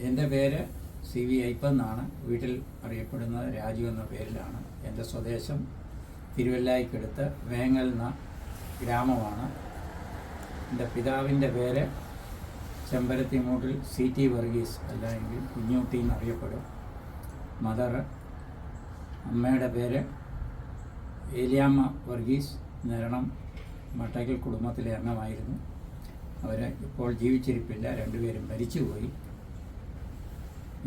എൻ്റെ പേര് CV അയ്യപ്പൻ എന്നാണ്. വീട്ടിൽ അറിയപ്പെടുന്നത് രാജു എന്ന പേരിലാണ്. എൻ്റെ സ്വദേശം തിരുവല്ലായിക്കടുത്ത് വേങ്ങൽ എന്ന ഗ്രാമമാണ്. എൻ്റെ പിതാവിൻ്റെ പേര് ചെമ്പരത്തിമൂട്ടിൽ CT വർഗീസ്, അല്ലെങ്കിൽ കുഞ്ഞൂട്ടി എന്നറിയപ്പെടും. മദർ അമ്മയുടെ പേര് ഏലിയാമ്മ വർഗീസ്. നിരണം മട്ടയ്ക്കൽ കുടുംബത്തിലെ അംഗമായിരുന്നു. അവർ ഇപ്പോൾ ജീവിച്ചിരിപ്പില്ല, രണ്ടുപേരും മരിച്ചുപോയി.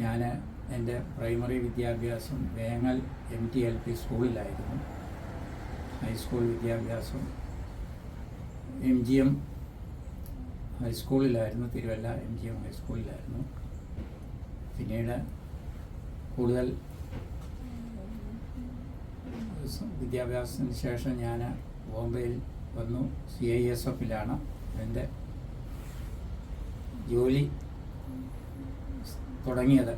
ഞാൻ എൻ്റെ പ്രൈമറി വിദ്യാഭ്യാസം വേങ്ങൽ MTLP സ്കൂളിലായിരുന്നു. ഹൈസ്കൂൾ വിദ്യാഭ്യാസം MGM ഹൈസ്കൂളിലായിരുന്നു, തിരുവല്ല MGM ഹൈസ്കൂളിലായിരുന്നു. പിന്നീട് കൂടുതൽ വിദ്യാഭ്യാസത്തിന് ശേഷം ഞാൻ ബോംബെയിൽ വന്നു. CISFലാണ് എൻ്റെ ജോലി തുടങ്ങിയത്.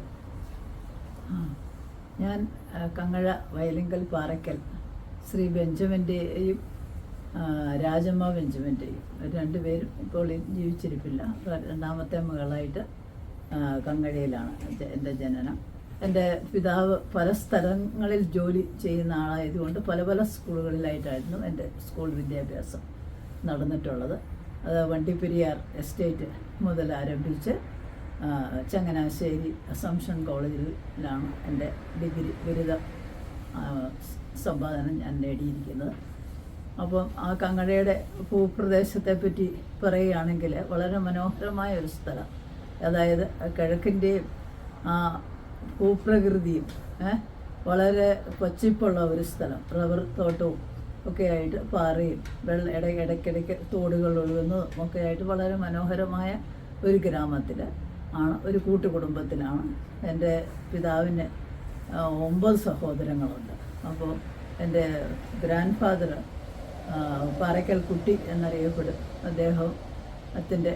ഞാൻ കങ്ങഴ വയലിങ്കൽ പാറയ്ക്കൽ ശ്രീ ബെഞ്ചമിൻ്റെയും രാജമ്മ ബെഞ്ചമിൻ്റെയും രണ്ടുപേരും ഇപ്പോൾ ജീവിച്ചിരിപ്പില്ല. രണ്ടാമത്തെ മകളായിട്ട് കങ്ങഴയിലാണ് എൻ്റെ ജനനം. എൻ്റെ പിതാവ് പല സ്ഥലങ്ങളിൽ ജോലി ചെയ്യുന്ന ആളായതുകൊണ്ട് പല പല സ്കൂളുകളിലായിട്ടായിരുന്നു എൻ്റെ സ്കൂൾ വിദ്യാഭ്യാസം നടന്നിട്ടുള്ളത്. അത് വണ്ടിപ്പെരിയാർ എസ്റ്റേറ്റ് മുതൽ ആരംഭിച്ച് ചങ്ങനാശ്ശേരി അസംഷൻ കോളേജിലാണ് എൻ്റെ ഡിഗ്രി ബിരുദ സമ്പാദനം ഞാൻ നേടിയിരിക്കുന്നത്. അപ്പം ആ കങ്ങഴയുടെ ഭൂപ്രദേശത്തെ പറ്റി പറയുകയാണെങ്കിൽ വളരെ മനോഹരമായ ഒരു സ്ഥലം. അതായത് കിഴക്കിൻ്റെയും ആ ഭൂപ്രകൃതിയും വളരെ പച്ചിപ്പുള്ള ഒരു സ്ഥലം, റബ്ബർ തോട്ടവും ഒക്കെ ആയിട്ട് പാറയും ഇടയ്ക്കിടയ്ക്ക് തോടുകൾ ഒഴുകുന്നതും ഒക്കെ ആയിട്ട് വളരെ മനോഹരമായ ഒരു ഗ്രാമത്തിൽ ആണ്, ഒരു കൂട്ടുകുടുംബത്തിലാണ്. എൻ്റെ പിതാവിന് 9 സഹോദരങ്ങളുണ്ട്. അപ്പോൾ എൻ്റെ ഗ്രാൻഡ് ഫാദർ പാറയ്ക്കൽ കുട്ടി എന്നറിയപ്പെടും. അദ്ദേഹത്തിൻ്റെ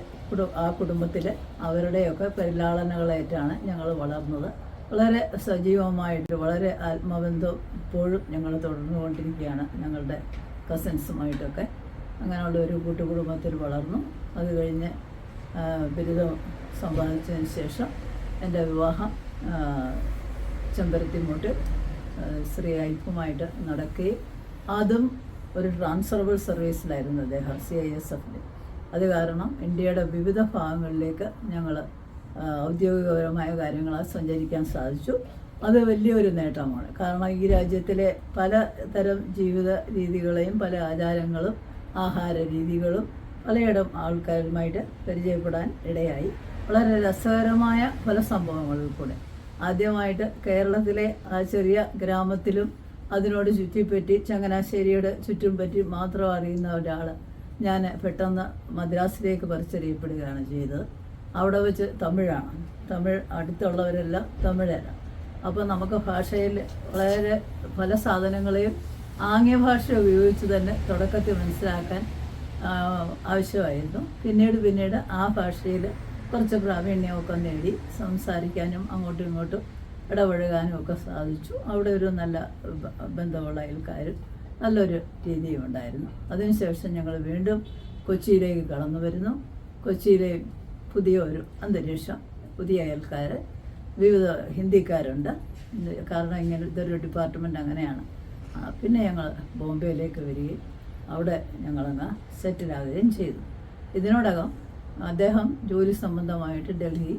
ആ കുടുംബത്തിൽ അവരുടെയൊക്കെ പരിലാളനകളായിട്ടാണ് ഞങ്ങൾ വളർന്നത്. വളരെ സജീവമായിട്ട് വളരെ ആത്മബന്ധം ഇപ്പോഴും ഞങ്ങൾ തുടർന്നുകൊണ്ടിരിക്കുകയാണ് ഞങ്ങളുടെ കസിൻസുമായിട്ടൊക്കെ. അങ്ങനെയുള്ള ഒരു കൂട്ടുകുടുംബത്തിൽ വളർന്നു. അത് കഴിഞ്ഞ് ബിരുദം സമ്പാദിച്ചതിന് ശേഷം എൻ്റെ വിവാഹം ചെമ്പരത്തിമൂട്ട് ശ്രീ അയ്യപ്പുമായിട്ട് നടക്കുകയും അതും ഒരു ട്രാൻസ്ഫറബിൾ സർവീസിലായിരുന്നു അദ്ദേഹം, CISFൽ. അത് കാരണം ഇന്ത്യയുടെ വിവിധ ഭാഗങ്ങളിലേക്ക് ഞങ്ങൾ ഔദ്യോഗികപരമായ കാര്യങ്ങളാൽ സഞ്ചരിക്കാൻ സാധിച്ചു. അത് വലിയൊരു നേട്ടമാണ്. കാരണം ഈ രാജ്യത്തിലെ പലതരം ജീവിത രീതികളെയും പല ആചാരങ്ങളും ആഹാര രീതികളും പലയിടം ആൾക്കാരുമായിട്ട് പരിചയപ്പെടാൻ ഇടയായി. വളരെ രസകരമായ പല സംഭവങ്ങളിൽ കൂടെ ആദ്യമായിട്ട് കേരളത്തിലെ ആ ചെറിയ ഗ്രാമത്തിലും അതിനോട് ചുറ്റിപ്പറ്റി ചങ്ങനാശ്ശേരിയുടെ ചുറ്റും പറ്റി മാത്രം അറിയുന്ന ഒരാൾ ഞാൻ പെട്ടെന്ന് മദ്രാസിലേക്ക് പറിച്ചറിയപ്പെടുകയാണ് ചെയ്തത്. അവിടെ വെച്ച് തമിഴ് അടുത്തുള്ളവരെല്ലാം തമിഴരാണ്. അപ്പോൾ നമുക്ക് ഭാഷയിൽ വളരെ പല സാധനങ്ങളെയും ആംഗ്യഭാഷ ഉപയോഗിച്ച് തന്നെ തുടക്കത്തിൽ മനസ്സിലാക്കാൻ ആവശ്യമായിരുന്നു. പിന്നീട് ആ ഭാഷയിൽ കുറച്ച് പ്രാവീണ്യമൊക്കെ നേടി സംസാരിക്കാനും അങ്ങോട്ടും ഇങ്ങോട്ടും ഇടപഴകാനും ഒക്കെ സാധിച്ചു. അവിടെ ഒരു നല്ല ബന്ധമുള്ള അയൽക്കാരും നല്ലൊരു രീതിയും ഉണ്ടായിരുന്നു. അതിനുശേഷം ഞങ്ങൾ വീണ്ടും കൊച്ചിയിലേക്ക് കടന്നു വരുന്നു. കൊച്ചിയിലെ പുതിയ ഒരു അന്തരീക്ഷം, പുതിയ അയൽക്കാർ, വിവിധ ഹിന്ദിക്കാരുണ്ട്. കാരണം ഇതൊരു ഡിപ്പാർട്ട്മെൻറ്റ് അങ്ങനെയാണ്. പിന്നെ ഞങ്ങൾ ബോംബെയിലേക്ക് വരികയും അവിടെ ഞങ്ങളങ്ങ് സെറ്റിലാകുകയും ചെയ്തു. ഇതിനോടകം അദ്ദേഹം ജോലി സംബന്ധമായിട്ട് ഡൽഹി,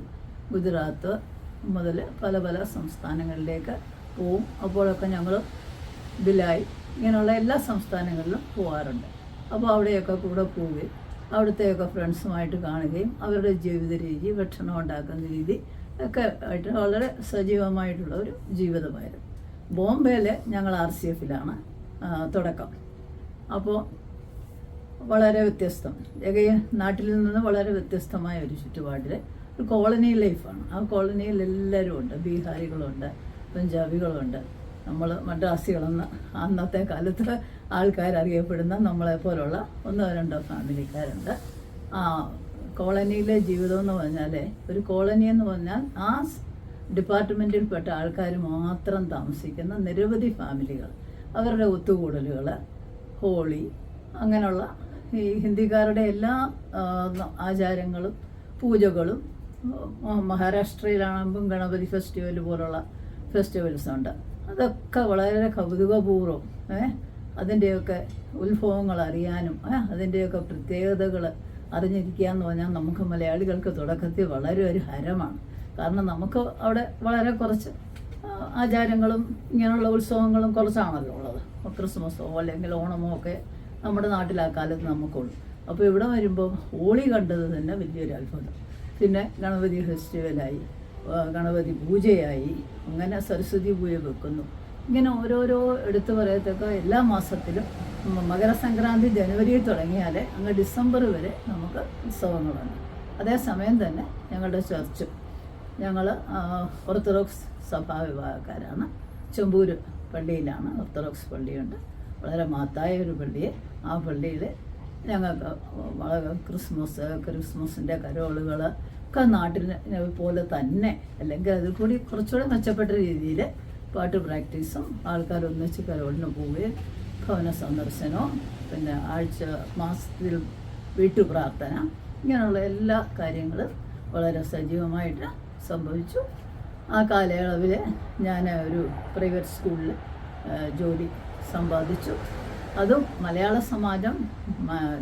ഗുജറാത്ത് മുതൽ പല പല സംസ്ഥാനങ്ങളിലേക്ക് പോവും. അപ്പോഴൊക്കെ ഞങ്ങൾ ബിലായി ഇങ്ങനെയുള്ള എല്ലാ സംസ്ഥാനങ്ങളിലും പോകാറുണ്ട്. അപ്പോൾ അവിടെയൊക്കെ കൂടെ പോവുകയും അവിടുത്തെയൊക്കെ ഫ്രണ്ട്സുമായിട്ട് കാണുകയും അവരുടെ ജീവിത രീതി, ഭക്ഷണം ഉണ്ടാക്കുന്ന രീതി ഒക്കെ ആയിട്ട് വളരെ സജീവമായിട്ടുള്ള ഒരു ജീവിതമായിരുന്നു. ബോംബെയിൽ ഞങ്ങൾ RCFലാണ് തുടക്കം. അപ്പോൾ വളരെ വ്യത്യസ്തം, നാട്ടിൽ നിന്ന് വളരെ വ്യത്യസ്തമായ ഒരു ചുറ്റുപാടിൽ ഒരു കോളനി ലൈഫാണ്. ആ കോളനിയിൽ എല്ലാവരും ഉണ്ട്. ബീഹാരികളുണ്ട്, പഞ്ചാബികളുണ്ട്, നമ്മൾ മദ്രാസികളെന്ന് അന്നത്തെ കാലത്ത് ആൾക്കാരറിയപ്പെടുന്ന നമ്മളെപ്പോലുള്ള 1-2 ഫാമിലിക്കാരുണ്ട്. ആ കോളനിയിലെ ജീവിതം എന്ന് പറഞ്ഞാൽ, ഒരു കോളനി എന്ന് പറഞ്ഞാൽ ആ ഡിപ്പാർട്ട്മെൻറ്റിൽപ്പെട്ട ആൾക്കാർ മാത്രം താമസിക്കുന്ന നിരവധി ഫാമിലികൾ, അവരുടെ ഒത്തുകൂടലുകൾ, ഹോളി, അങ്ങനെയുള്ള ഈ ഹിന്ദിക്കാരുടെ എല്ലാ ആചാരങ്ങളും പൂജകളും മഹാരാഷ്ട്രയിലാകുമ്പം ഗണപതി ഫെസ്റ്റിവൽ പോലുള്ള ഫെസ്റ്റിവൽസ് ഉണ്ട്. അതൊക്കെ വളരെ കൗതുകപൂർവ്വം അതിൻ്റെയൊക്കെ ഉത്ഭവങ്ങൾ അറിയാനും അതിൻ്റെയൊക്കെ പ്രത്യേകതകൾ അറിഞ്ഞിരിക്കുക എന്ന് പറഞ്ഞാൽ നമുക്ക് മലയാളികൾക്ക് തുടക്കത്തിൽ വളരെ ഒരു ഹരമാണ്. കാരണം നമുക്ക് അവിടെ വളരെ കുറച്ച് ആചാരങ്ങളും ഇങ്ങനെയുള്ള ഉത്സവങ്ങളും കുറച്ചാണല്ലോ ഉള്ളത്. ക്രിസ്മസോ അല്ലെങ്കിൽ ഓണമോ ഒക്കെ നമ്മുടെ നാട്ടിൽ ആ കാലത്ത് നമുക്കുള്ളൂ. അപ്പോൾ ഇവിടെ വരുമ്പോൾ ഹോളി കണ്ടത് തന്നെ വലിയൊരു അത്ഭുതം. പിന്നെ ഗണപതി ഫെസ്റ്റിവലായി, ഗണപതി പൂജയായി, അങ്ങനെ സരസ്വതി പൂജ വെക്കുന്നു. ഇങ്ങനെ ഓരോരോ എടുത്തു പറയത്തക്ക എല്ലാ മാസത്തിലും മകരസംക്രാന്തി ജനുവരിയിൽ തുടങ്ങിയാൽ അങ്ങ് ഡിസംബർ വരെ നമുക്ക് ഉത്സവങ്ങളുണ്ട്. അതേസമയം തന്നെ ഞങ്ങളുടെ ചർച്ചും, ഞങ്ങൾ ഓർത്തഡോക്സ് സഭാ വിഭാഗക്കാരാണ്. ചെമ്പൂർ പള്ളിയിലാണ് ഓർത്തഡോക്സ് പള്ളിയുണ്ട്, വളരെ മഹത്തായ ഒരു പള്ളി. ആ പള്ളിയിൽ ഞങ്ങൾക്ക് വളരെ ക്രിസ്മസിൻ്റെ കരോളുകൾ ഒക്കെ നാട്ടിനെ പോലെ തന്നെ, അല്ലെങ്കിൽ അതിൽ കൂടി കുറച്ചുകൂടെ മെച്ചപ്പെട്ട രീതിയിൽ പാട്ട് പ്രാക്ടീസും, ആൾക്കാർ ഒന്നിച്ച് കരോളിന് പോവുകയും ഭവന സന്ദർശനവും, പിന്നെ മാസത്തിൽ വീട്ടുപ്രാർത്ഥന, ഇങ്ങനെയുള്ള എല്ലാ കാര്യങ്ങളും വളരെ സജീവമായിട്ട് സംഭവിച്ചു. ആ കാലയളവിൽ ഞാൻ ഒരു പ്രൈവറ്റ് സ്കൂളിൽ ജോലി സമ്പാദിച്ചു. അതും മലയാള സമാജം,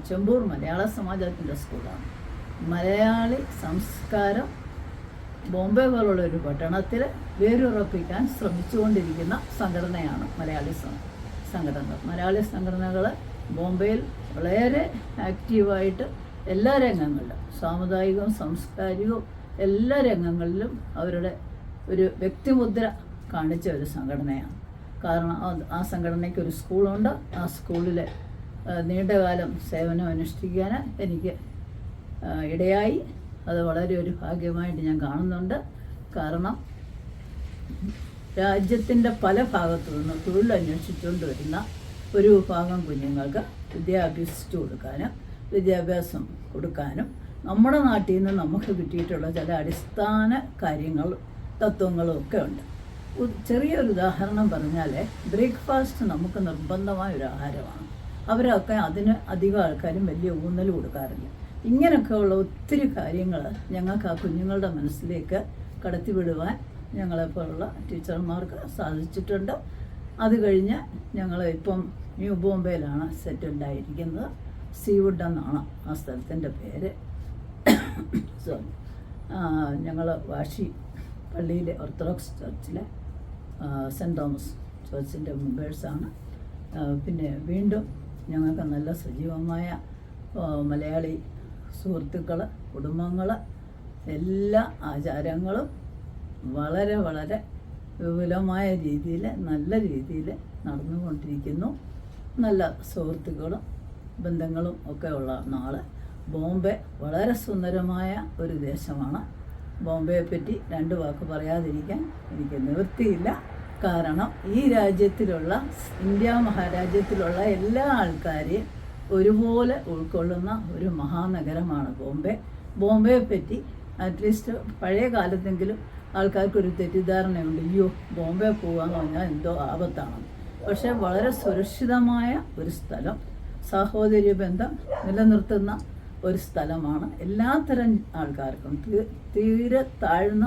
ചെമ്പൂർ മലയാള സമാജത്തിൻ്റെ സ്കൂളാണ്. മലയാളി സംസ്കാരം ബോംബെ പോലുള്ള ഒരു പട്ടണത്തിൽ വേരുറപ്പിക്കാൻ ശ്രമിച്ചുകൊണ്ടിരിക്കുന്ന സംഘടനയാണ് മലയാളി സംഘടനകൾ. മലയാളി സംഘടനകൾ ബോംബെയിൽ വളരെ ആക്റ്റീവായിട്ട് എല്ലാ രംഗങ്ങളിലും, സാമുദായികവും സാംസ്കാരികവും എല്ലാ രംഗങ്ങളിലും അവരുടെ ഒരു വ്യക്തിമുദ്ര കാണിച്ച ഒരു സംഘടനയാണ്. കാരണം ആ സംഘടനയ്ക്ക് ഒരു സ്കൂളുണ്ട്. ആ സ്കൂളിൽ നീണ്ടകാലം സേവനം അനുഷ്ഠിക്കാൻ എനിക്ക് ഇടയായി. അത് വളരെ ഒരു ഭാഗ്യമായിട്ട് ഞാൻ കാണുന്നുണ്ട്. കാരണം രാജ്യത്തിൻ്റെ പല ഭാഗത്തു നിന്ന് തൊഴിൽ അന്വേഷിച്ചുകൊണ്ട് വരുന്ന ഒരു വിഭാഗം കുഞ്ഞുങ്ങൾക്ക് വിദ്യാഭ്യാസം കൊടുക്കാനും നമ്മുടെ നാട്ടിൽ നിന്ന് നമുക്ക് കിട്ടിയിട്ടുള്ള ചില അടിസ്ഥാന കാര്യങ്ങളും തത്വങ്ങളും ഒക്കെ ഉണ്ട്. ചെറിയൊരു ഉദാഹരണം പറഞ്ഞാൽ, ബ്രേക്ക്ഫാസ്റ്റ് നമുക്ക് നിർബന്ധമായ ഒരു ആഹാരമാണ്. അവരൊക്കെ അതിന് അധികം ആൾക്കാരും വലിയ ഊന്നൽ കൊടുക്കാറില്ല. ഇങ്ങനെയൊക്കെയുള്ള ഒത്തിരി കാര്യങ്ങൾ ഞങ്ങൾക്ക് ആ കുഞ്ഞുങ്ങളുടെ മനസ്സിലേക്ക് കടത്തിവിടുവാൻ ഞങ്ങളെപ്പോലുള്ള ടീച്ചർമാർക്ക് സാധിച്ചിട്ടുണ്ട്. അത് കഴിഞ്ഞ് ഞങ്ങൾ ഇപ്പം ന്യൂ ബോംബെയിലാണ് സെറ്റിൽഡായിരിക്കുന്നത്. സീവുഡ് എന്നാണ് ആ സ്ഥലത്തിൻ്റെ പേര്. ഞങ്ങൾ വാഷി പള്ളിയിലെ ഓർത്തഡോക്സ് ചർച്ചിലെ സെൻറ്റ് തോമസ് ചർച്ചിൻ്റെ മെമ്പേഴ്സാണ്. പിന്നെ വീണ്ടും ഞങ്ങൾക്ക് നല്ല സജീവമായ മലയാളി സുഹൃത്തുക്കൾ, കുടുംബങ്ങൾ, എല്ലാ ആചാരങ്ങളും വളരെ വളരെ വിപുലമായ രീതിയിൽ, നല്ല രീതിയിൽ നടന്നുകൊണ്ടിരിക്കുന്നു. നല്ല സുഹൃത്തുക്കളും ബന്ധങ്ങളും ഒക്കെ ഉള്ള നാള്. ബോംബെ വളരെ സുന്ദരമായ ഒരു ദേശമാണ്. ബോംബെയെ പറ്റി രണ്ട് വാക്ക് പറയാതിരിക്കാൻ എനിക്ക് നിവൃത്തിയില്ല. കാരണം ഈ രാജ്യത്തിലുള്ള, ഇന്ത്യ മഹാരാജ്യത്തിലുള്ള എല്ലാ ആൾക്കാരെയും ഒരുപോലെ ഉൾക്കൊള്ളുന്ന ഒരു മഹാനഗരമാണ് ബോംബെ. ബോംബെയെ പറ്റി അറ്റ്ലീസ്റ്റ് പഴയ കാലത്തെങ്കിലും ആൾക്കാർക്കൊരു തെറ്റിദ്ധാരണയുണ്ട്, അയ്യോ ബോംബെ പോകാമെന്ന് പറഞ്ഞാൽ എന്തോ ആപത്താണ്. പക്ഷേ വളരെ സുരക്ഷിതമായ ഒരു സ്ഥലം, സാഹോദര്യ ബന്ധം നിലനിർത്തുന്ന ഒരു സ്ഥലമാണ്. എല്ലാത്തരം ആൾക്കാർക്കും, തീരെ താഴ്ന്ന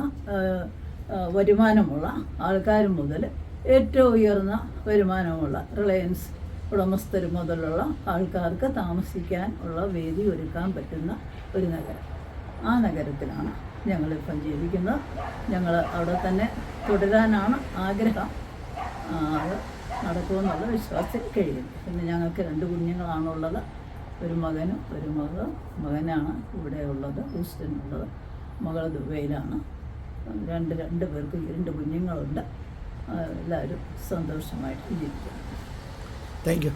വരുമാനമുള്ള ആൾക്കാർ മുതൽ ഏറ്റവും ഉയർന്ന വരുമാനമുള്ള റിലയൻസ് ഉടമസ്ഥർ മുതലുള്ള ആൾക്കാർക്ക് താമസിക്കാൻ ഉള്ള വേദി ഒരുക്കാൻ പറ്റുന്ന ഒരു നഗരം. ആ നഗരത്തിലാണ് ഞങ്ങളിപ്പം ജീവിക്കുന്നത്. ഞങ്ങൾ അവിടെ തന്നെ തുടരാനാണ് ആഗ്രഹം. അത് നടക്കുമെന്നുള്ള വിശ്വാസം കഴിയുന്നു. പിന്നെ ഞങ്ങൾക്ക് 2 കുഞ്ഞുങ്ങളാണുള്ളത്. ഒരു മകനും ഒരു മകനാണ് ഇവിടെ ഉള്ളത്, ഹൂസ്റ്റണിലുള്ളത്. മകൾ ദുബൈയിലാണ്. രണ്ട് പേർക്ക് 2 കുഞ്ഞുങ്ങളുണ്ട്. എല്ലാവരും സന്തോഷമായിട്ട് ജീവിക്കുന്നു. Thank you.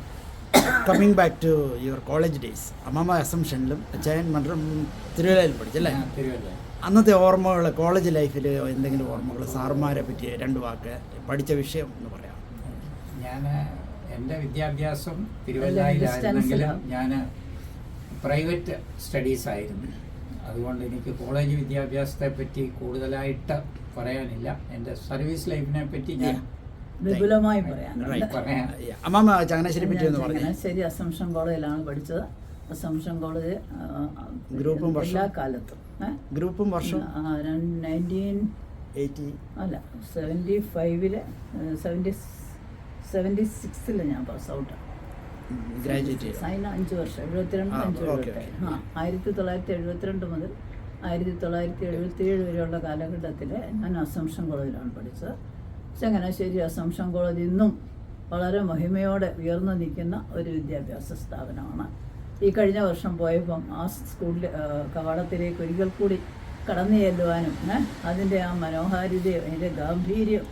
Coming back to your college days, അമ്മമ്മ അസംഷനിലും അച്ചായൻ മണ്ഡലം തിരുവല്ലയിൽ പഠിച്ചല്ലേ? അന്നത്തെ ഓർമ്മകൾ, കോളേജ് ലൈഫിൽ എന്തെങ്കിലും ഓർമ്മകൾ, സാറുമാരെ പറ്റി 2 വാക്ക്, പഠിച്ച വിഷയം എന്ന് പറയാം. ഞാൻ എൻ്റെ വിദ്യാഭ്യാസം തിരുവല്ലയിലായിരുന്നെങ്കിലും ഞാൻ പ്രൈവറ്റ് സ്റ്റഡീസായിരുന്നു. അതുകൊണ്ട് എനിക്ക് കോളേജ് വിദ്യാഭ്യാസത്തെ പറ്റി കൂടുതലായിട്ട് പറയാനില്ല. എൻ്റെ സർവീസ് ലൈഫിനെ പറ്റി ഞാൻ വിപുലമായി പറയാം. അമ്മാമ ചങ്ങനാശ്ശേരി പറ്റി എന്ന് പറഞ്ഞു. ചങ്ങനാശ്ശേരി അസംഷൻ കോളേജിലാണ് പഠിച്ചത്. അസംഷൻ കോളേജ് ഗ്രൂപ്പും എല്ലാ കാലത്തും ഗ്രൂപ്പും വർഷം 1980 അല്ല 75-ല് 76-ൽ ഞാൻ പാസ് ഔട്ട് ഗ്രാജുവേറ്റ് അതിന് 5 വർഷം 1972 മുതൽ 1977 വരെയുള്ള കാലഘട്ടത്തിൽ ഞാൻ അസംഷൻ കോളേജിലാണ് പഠിച്ചത്. ചങ്ങനാശ്ശേരി അസംഷൻ കോളേജ് ഇന്നും വളരെ മഹിമയോടെ ഉയർന്നു നിൽക്കുന്ന ഒരു വിദ്യാഭ്യാസ സ്ഥാപനമാണ്. ഈ കഴിഞ്ഞ വർഷം പോയപ്പം ആ സ്കൂളിൽ കവാടത്തിലേക്ക് ഒരിക്കൽ കൂടി കടന്നു ചെല്ലുവാനും അതിൻ്റെ ആ മനോഹാരിതയും അതിൻ്റെ ഗാംഭീര്യം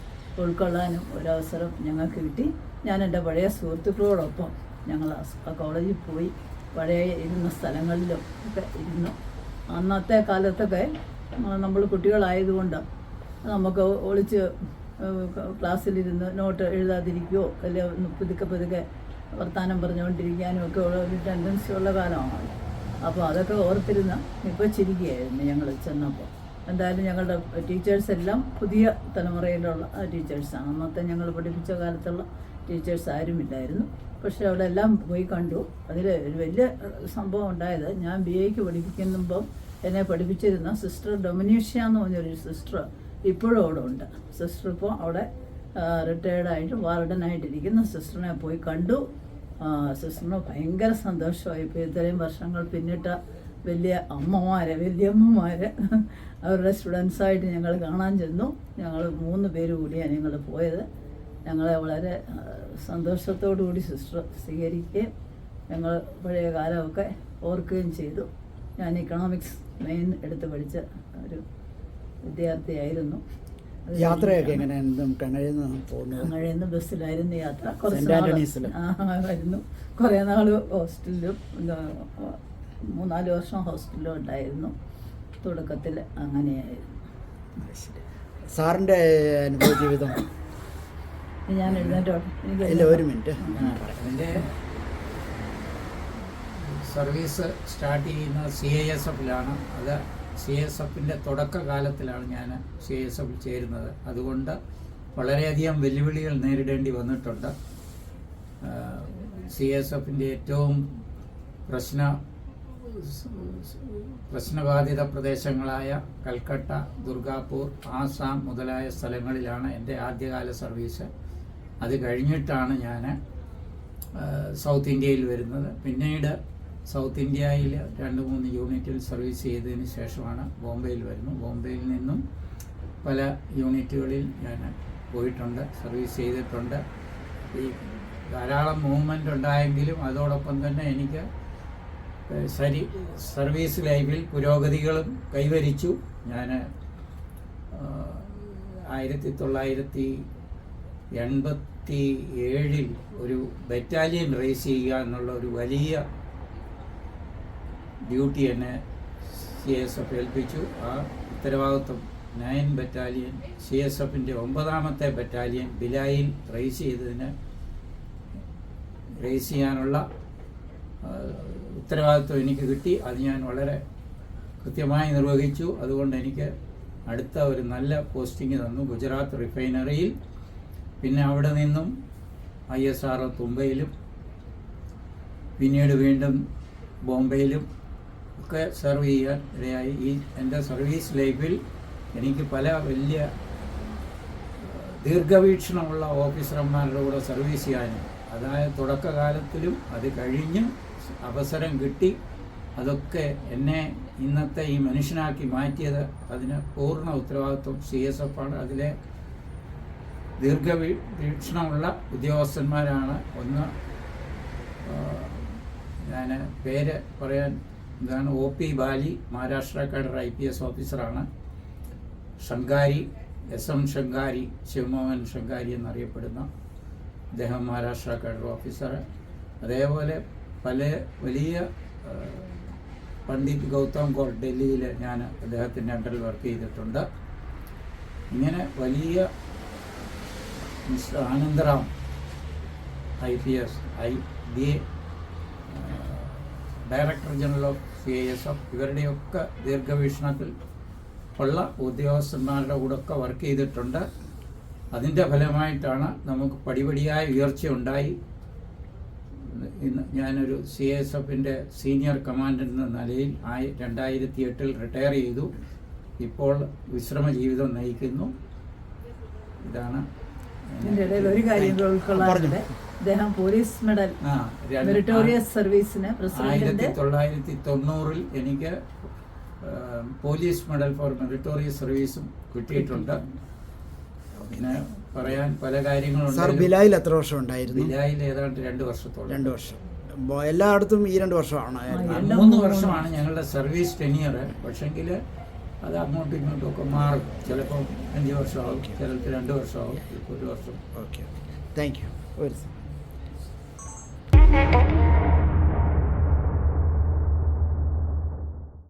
ഉൾക്കൊള്ളാനും ഒരവസരം ഞങ്ങൾക്ക് കിട്ടി. ഞാൻ എൻ്റെ പഴയ സുഹൃത്തുക്കളോടൊപ്പം ഞങ്ങൾ ആ കോളേജിൽ പോയി പഴയ ഇരുന്ന സ്ഥലങ്ങളിലും ഒക്കെ ഇരുന്നു. അന്നത്തെ കാലത്തൊക്കെ നമ്മൾ കുട്ടികളായതുകൊണ്ട് നമുക്ക് ഒളിച്ച് ക്ലാസ്സിലിരുന്ന് നോട്ട് എഴുതാതിരിക്കുകയോ അല്ലെങ്കിൽ പതുക്കെ വർത്തമാനം പറഞ്ഞുകൊണ്ടിരിക്കാനും ഒക്കെ ഉള്ള ഒരു ടെൻഡൻസി ഉള്ള കാലമാണ്. അപ്പോൾ അതൊക്കെ ഓർത്തിരുന്ന് ഇപ്പോൾ ചിരിക്കുകയായിരുന്നു ഞങ്ങൾ ചെന്നപ്പോൾ. എന്തായാലും ഞങ്ങളുടെ ടീച്ചേഴ്സ് എല്ലാം പുതിയ തലമുറയിലുള്ള ടീച്ചേഴ്സാണ്. അന്നത്തെ ഞങ്ങൾ പഠിപ്പിച്ച കാലത്തുള്ള ടീച്ചേഴ്സ് ആരുമില്ലായിരുന്നു. പക്ഷേ അവിടെ എല്ലാം പോയി കണ്ടു. അതിൽ ഒരു വലിയ സംഭവം ഉണ്ടായത്, ഞാൻ BA പഠിപ്പിക്കുമ്പം എന്നെ പഠിപ്പിച്ചിരുന്ന സിസ്റ്റർ ഡൊമിനീഷ്യ എന്ന് പറഞ്ഞൊരു സിസ്റ്റർ ഇപ്പോഴും അവിടെ ഉണ്ട്. സിസ്റ്റർ ഇപ്പോൾ അവിടെ റിട്ടയേർഡായിട്ട് വാർഡനായിട്ടിരിക്കുന്ന സിസ്റ്ററിനെ പോയി കണ്ടു. സിസ്റ്ററിന് ഭയങ്കര സന്തോഷമായി. ഇപ്പോൾ ഇത്രയും വർഷങ്ങൾ പിന്നിട്ട വലിയമ്മമാർ അവരുടെ സ്റ്റുഡൻസായിട്ട് ഞങ്ങൾ കാണാൻ ചെന്നു. ഞങ്ങൾ 3 പേര് കൂടിയാണ് ഞങ്ങൾ പോയത്. ഞങ്ങളെ വളരെ സന്തോഷത്തോടു കൂടി സിസ്റ്റർ സ്വീകരിക്കുകയും ഞങ്ങൾ പഴയ കാലമൊക്കെ ഓർക്കുകയും ചെയ്തു. ഞാൻ ഇക്കണോമിക്സ് മെയിൻ എടുത്ത് പഠിച്ച ഒരു വിദ്യാർത്ഥിയായിരുന്നു. യാത്രയൊക്കെ എങ്ങനെയായിരുന്നു? കങ്ങഴയിൽ ബസ്സിലായിരുന്നു യാത്ര. ആയിരുന്നു. കുറേ നാൾ ഹോസ്റ്റലിലും 3-4 വർഷം ഹോസ്റ്റലിലും ഉണ്ടായിരുന്നു. തുടക്കത്തിൽ അങ്ങനെയായിരുന്നു. സാറിൻ്റെ അനുഭവ ജീവിതം ഞാൻ എഴുന്നേറ്റോ? ഇല്ല, ഒരു മിനിറ്റ്. എൻ്റെ സർവീസ് സ്റ്റാർട്ട് ചെയ്യുന്നത് CISF-ലാണ്. അത് CISF-ൻ്റെ തുടക്കകാലത്തിലാണ് ഞാൻ CISF-ൽ ചേരുന്നത്. അതുകൊണ്ട് വളരെയധികം വെല്ലുവിളികൾ നേരിടേണ്ടി വന്നിട്ടുണ്ട്. CISF-ൻ്റെ ഏറ്റവും പ്രശ്നബാധിത പ്രദേശങ്ങളായ കൽക്കട്ട, ദുർഗാപൂർ, ആസാം മുതലായ സ്ഥലങ്ങളിലാണ് എൻ്റെ ആദ്യകാല സർവീസ്. അത് കഴിഞ്ഞിട്ടാണ് ഞാൻ സൗത്ത് ഇന്ത്യയിൽ വരുന്നത്. പിന്നീട് സൗത്ത് ഇന്ത്യയിൽ 2-3 യൂണിറ്റിൽ സർവീസ് ചെയ്തതിന് ശേഷമാണ് ബോംബെയിൽ വരുന്നത്. ബോംബെയിൽ നിന്നും പല യൂണിറ്റുകളിൽ ഞാൻ പോയിട്ടുണ്ട്, സർവീസ് ചെയ്തിട്ടുണ്ട്. ഈ ധാരാളം മൂവ്മെൻ്റ് ഉണ്ടായെങ്കിലും അതോടൊപ്പം തന്നെ എനിക്ക് സർവീസ് ലൈഫിൽ പുരോഗതികളും കൈവരിച്ചു. ഞാൻ 1987 ഒരു ബറ്റാലിയൻ റേസ് ചെയ്യുക എന്നുള്ള ഒരു വലിയ ഡ്യൂട്ടി എന്നെ CISF ഏൽപ്പിച്ചു. ആ ഉത്തരവാദിത്വം 9 ബറ്റാലിയൻ CISF-ൻ്റെ 9ാമത്തെ ബറ്റാലിയൻ ബിലായിൽ റേസ് ചെയ്യാനുള്ള ഉത്തരവാദിത്വം എനിക്ക് കിട്ടി. അത് ഞാൻ വളരെ കൃത്യമായി നിർവഹിച്ചു. അതുകൊണ്ട് എനിക്ക് അടുത്ത ഒരു നല്ല പോസ്റ്റിംഗ് തന്നു ഗുജറാത്ത് റിഫൈനറിയിൽ. പിന്നെ അവിടെ നിന്നും ISRO തുമ്പയിലും പിന്നീട് വീണ്ടും ബോംബെയിലും ഒക്കെ സെർവ് ചെയ്യാൻ ഇടയായി. ഈ എൻ്റെ സർവീസ് ലൈഫിൽ എനിക്ക് പല വലിയ ദീർഘവീക്ഷണമുള്ള ഓഫീസർമാരുടെ കൂടെ സർവീസ് ചെയ്യാനും, അതായത് തുടക്കകാലത്തിലും അത് കഴിഞ്ഞും അവസരം കിട്ടി. അതൊക്കെ എന്നെ ഇന്നത്തെ ഈ മനുഷ്യനാക്കി മാറ്റിയത് അതിന് പൂർണ്ണ ഉത്തരവാദിത്വം CISF-ആണ്. അതിലെ ദീർഘവീക്ഷണമുള്ള ഉദ്യോഗസ്ഥന്മാരാണ്. ഒന്ന് ഞാൻ പേര് പറയാൻ ഇതാണ്, OP Bali, Maharashtra cadre IPS ഓഫീസറാണ്. ശങ്കാരി, SM ശങ്കാരി, ശിവമോഹൻ ശങ്കാരി എന്നറിയപ്പെടുന്ന അദ്ദേഹം മഹാരാഷ്ട്ര കാഡർ ഓഫീസർ. അതേപോലെ പല വലിയ പണ്ഡിറ്റ് ഗൗതം കോൾ ഡൽഹിയിൽ ഞാൻ അദ്ദേഹത്തിൻ്റെ അണ്ടറിൽ വർക്ക് ചെയ്തിട്ടുണ്ട്. ഇങ്ങനെ വലിയ mister Anandaram IPS, BA, director general of CISF, ഇവരുടെയൊക്കെ ദീർഘവീക്ഷണത്തിൽ ഉള്ള ഉദ്യോഗസ്ഥന്മാരുടെ കൂടെ ഒക്കെ വർക്ക് ചെയ്തിട്ടുണ്ട്. അതിൻ്റെ ഫലമായിട്ടാണ് നമുക്ക് പടിപടിയായ ഉയർച്ച ഉണ്ടായി. ഇന്ന് ഞാനൊരു CSFൻ്റെ സീനിയർ കമാൻഡൻ്റ് എന്ന നിലയിൽ 2008 റിട്ടയർ ചെയ്തു. ഇപ്പോൾ വിശ്രമ ജീവിതം നയിക്കുന്നു. ഇതാണ് ഇതിൻ്റെ ഇടയിൽ ഒരു കാര്യം ഉൾക്കൊള്ളാറുണ്ട്. അദ്ദേഹം പോലീസ് മെഡൽ മെറിറ്റോറിയസ് സർവീസിന് പ്രസിഡന്റിന്റെ 1990 എനിക്ക് പോലീസ് മെഡൽ ഫോർ മെറിറ്റോറിയസ് സർവീസും കിട്ടിയിട്ടുണ്ട്. പിന്നെ പറയാൻ പല കാര്യങ്ങളുണ്ട്. സാർ ബിലായിൽ എത്ര വർഷം ഉണ്ടായിരുന്നു? ബിലായിൽ ഏതാണ്ട് 2 വർഷത്തോളം. 2 വർഷം. എല്ലായിടത്തും ഈ 2 വർഷമാണ്. 3 വർഷമാണ് ഞങ്ങളുടെ സർവീസ് ടെനിയർ. പക്ഷെങ്കിൽ അത് അങ്ങോട്ടും ഇങ്ങോട്ടും ഒക്കെ മാറും. ചിലപ്പോൾ 5 വർഷമാവും, ചിലർക്ക് 2 വർഷമാവും, 1 വർഷം. Okay, thank you.